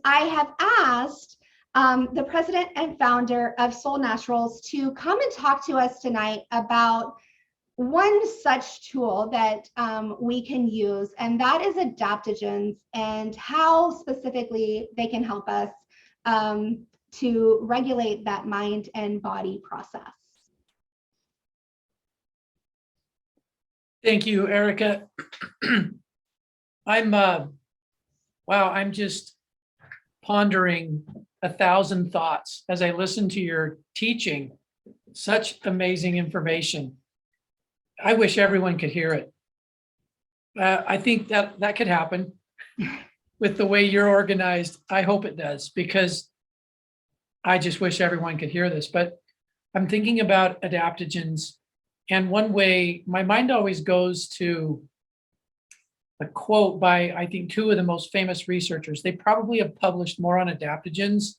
I have asked the president and founder of Solle Naturals to come and talk to us tonight about one such tool that we can use, and that is adaptogens and how specifically they can help us to regulate that mind and body process. Thank you, Erica. I'm just pondering 1,000 thoughts as I listen to your teaching. Such amazing information. I wish everyone could hear it. I think that could happen with the way you're organized. I hope it does, because I just wish everyone could hear this. But I'm thinking about adaptogens, and one way my mind always goes to a quote by, I think, two of the most famous researchers. They probably have published more on adaptogens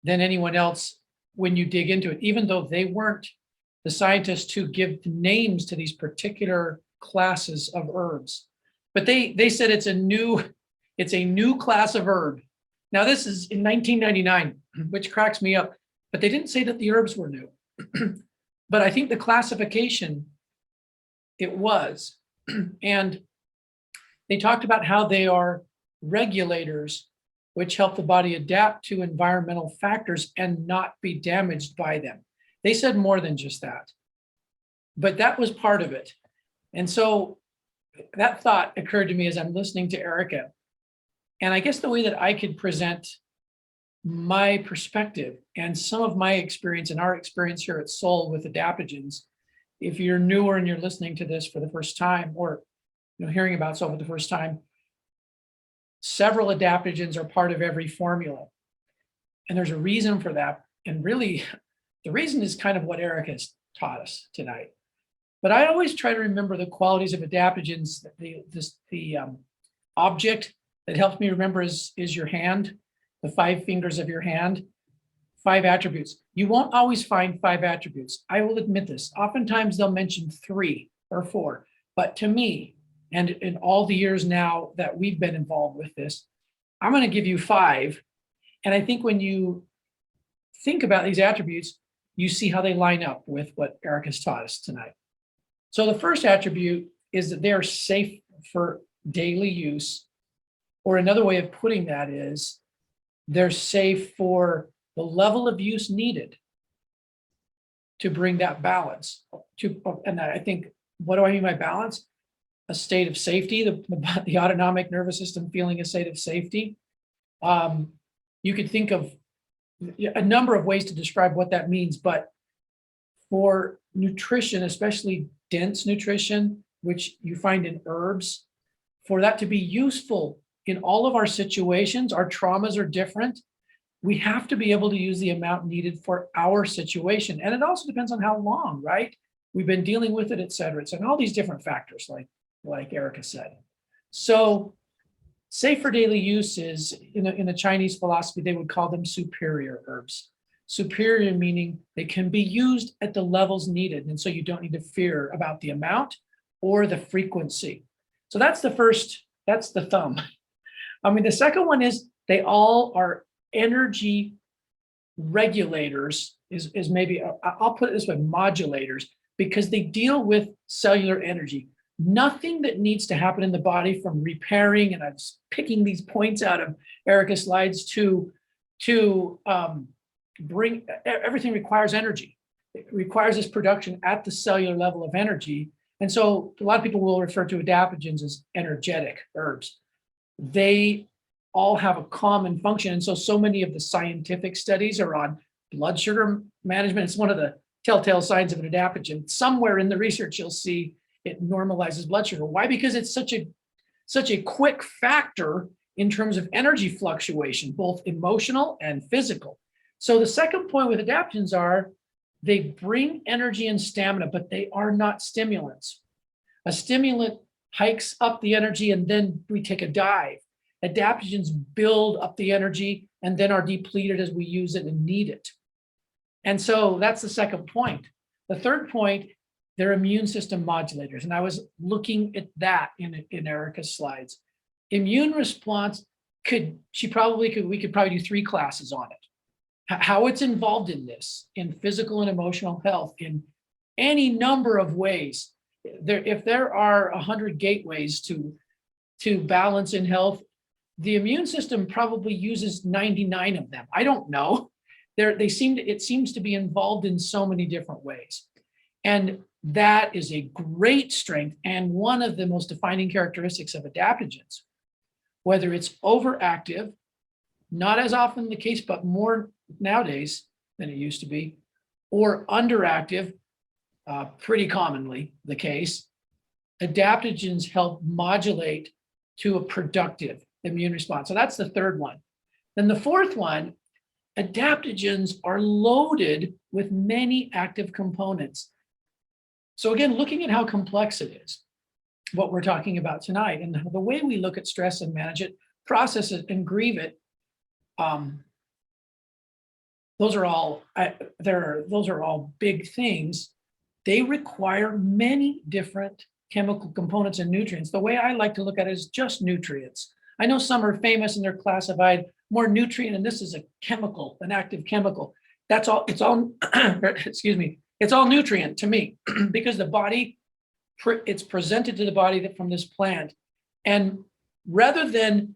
than anyone else when you dig into it, even though they weren't the scientists who give names to these particular classes of herbs. But they said it's a new class of herb. Now, this is in 1999, which cracks me up, but they didn't say that the herbs were new. But I think the classification, it was. And they talked about how they are regulators, which help the body adapt to environmental factors and not be damaged by them. They said more than just that, but that was part of it. And so that thought occurred to me as I'm listening to Erica. And I guess the way that I could present my perspective and some of my experience and our experience here at Solle with adaptogens, if you're newer and you're listening to this for the first time, or hearing about Solle for the first time, several adaptogens are part of every formula. And there's a reason for that. And really, the reason is kind of what Eric has taught us tonight. But I always try to remember the qualities of adaptogens. The object that helps me remember is your hand, the 5 fingers of your hand, 5 attributes. You won't always find 5 attributes. I will admit this. Oftentimes they'll mention 3 or 4. But to me, and in all the years now that we've been involved with this, I'm going to give you 5. And I think when you think about these attributes, you see how they line up with what Eric has taught us tonight. So the first attribute is that they are safe for daily use, or another way of putting that is they're safe for the level of use needed to bring that balance. And I think, what do I mean by balance? A state of safety, the autonomic nervous system feeling a state of safety. You could think of a number of ways to describe what that means, but for nutrition, especially dense nutrition, which you find in herbs, for that to be useful in all of our situations, our traumas are different. We have to be able to use the amount needed for our situation. And it also depends on how long, right? We've been dealing with it, et cetera. It's all these different factors, like Erica said. So safe for daily use is, in a Chinese philosophy, they would call them superior herbs. Superior meaning they can be used at the levels needed. And so you don't need to fear about the amount or the frequency. So that's the first, that's the thumb. The second one is they all are energy regulators, is maybe, I'll put it this way, modulators, because they deal with cellular energy. Nothing that needs to happen in the body, from repairing, and I'm picking these points out of Erica's slides, to bring, everything requires energy. It requires this production at the cellular level of energy. And so a lot of people will refer to adaptogens as energetic herbs. They all have a common function. And so many of the scientific studies are on blood sugar management. It's one of the telltale signs of an adaptogen. Somewhere in the research, you'll see it normalizes blood sugar. Why? Because it's such a quick factor in terms of energy fluctuation, both emotional and physical. So the second point with adaptogens are they bring energy and stamina, but they are not stimulants. A stimulant hikes up the energy and then we take a dive. Adaptogens build up the energy and then are depleted as we use it and need it. And so that's the second point. The third point, they're immune system modulators. And I was looking at that in Erica's slides. Immune response, we could probably do 3 classes on it. How it's involved in this, in physical and emotional health, in any number of ways. If there are 100 gateways to balance in health, the immune system probably uses 99 of them. I don't know. It seems to be involved in so many different ways. And that is a great strength and one of the most defining characteristics of adaptogens. Whether it's overactive, not as often the case, but more nowadays than it used to be, or underactive, pretty commonly the case, adaptogens help modulate to a productive immune response. So that's the third one. Then the fourth one, adaptogens are loaded with many active components. So again, looking at how complex it is, what we're talking about tonight, and the way we look at stress and manage it, process it, and grieve it, those are all big things. They require many different chemical components and nutrients. The way I like to look at it is just nutrients. I know some are famous and they're classified more nutrient, and this is a chemical, an active chemical. That's all, it's all, excuse me, it's all nutrient to me because the body, it's presented to the body from this plant. And rather than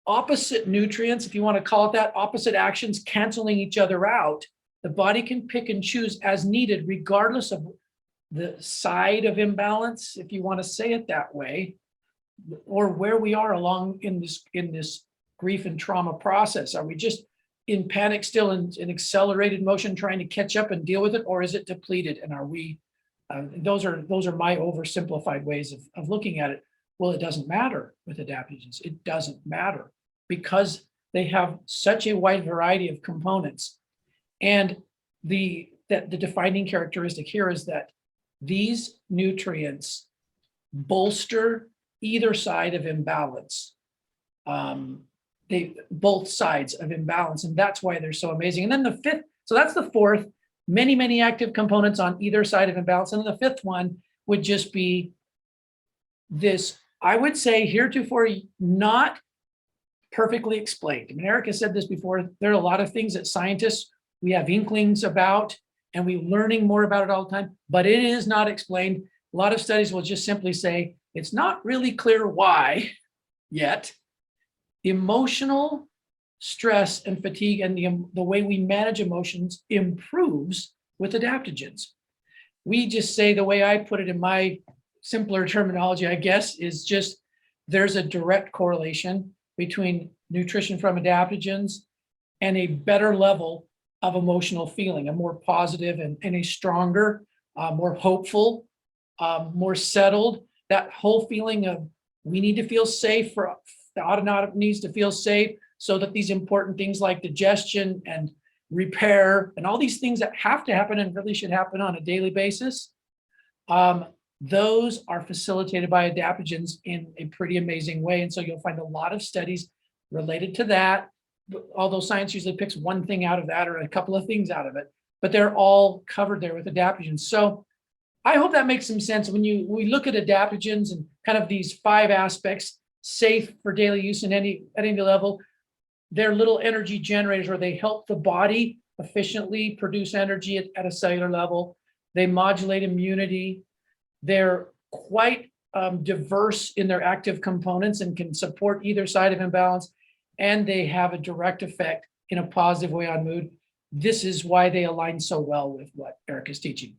opposite nutrients, if you want to call it that, opposite actions canceling each other out, the body can pick and choose as needed, regardless of the side of imbalance, if you want to say it that way, or where we are along in this grief and trauma process. Are we just in panic still in accelerated motion trying to catch up and deal with it, or is it depleted? And are we, those are my oversimplified ways of looking at it. Well, it doesn't matter with adaptogens. It doesn't matter because they have such a wide variety of components. And the defining characteristic here is that these nutrients bolster either side of imbalance. Both sides of imbalance, and that's why they're so amazing. And then the fifth, so that's the fourth, many active components on either side of imbalance. And then the fifth one would just be this, I would say, heretofore not perfectly explained. I mean, Eric has said this before, there are a lot of things that scientists, we have inklings about, and we're learning more about it all the time, but it is not explained. A lot of studies will just simply say, it's not really clear why yet. Emotional stress and fatigue and the way we manage emotions improves with adaptogens. We just say, the way I put it in my simpler terminology, I guess, is just there's a direct correlation between nutrition from adaptogens and a better level of emotional feeling, a more positive and a stronger, more hopeful, more settled. That whole feeling of we need to feel safe, for the autonomic needs to feel safe so that these important things like digestion and repair and all these things that have to happen and really should happen on a daily basis, those are facilitated by adaptogens in a pretty amazing way. And so you'll find a lot of studies related to that, although science usually picks one thing out of that or a couple of things out of it, but they're all covered there with adaptogens. So I hope that makes some sense. When we look at adaptogens and kind of these 5 aspects, safe for daily use at any level, they're little energy generators where they help the body efficiently produce energy at a cellular level. They modulate immunity. They're quite diverse in their active components and can support either side of imbalance. And they have a direct effect in a positive way on mood. This is why they align so well with what Eric is teaching.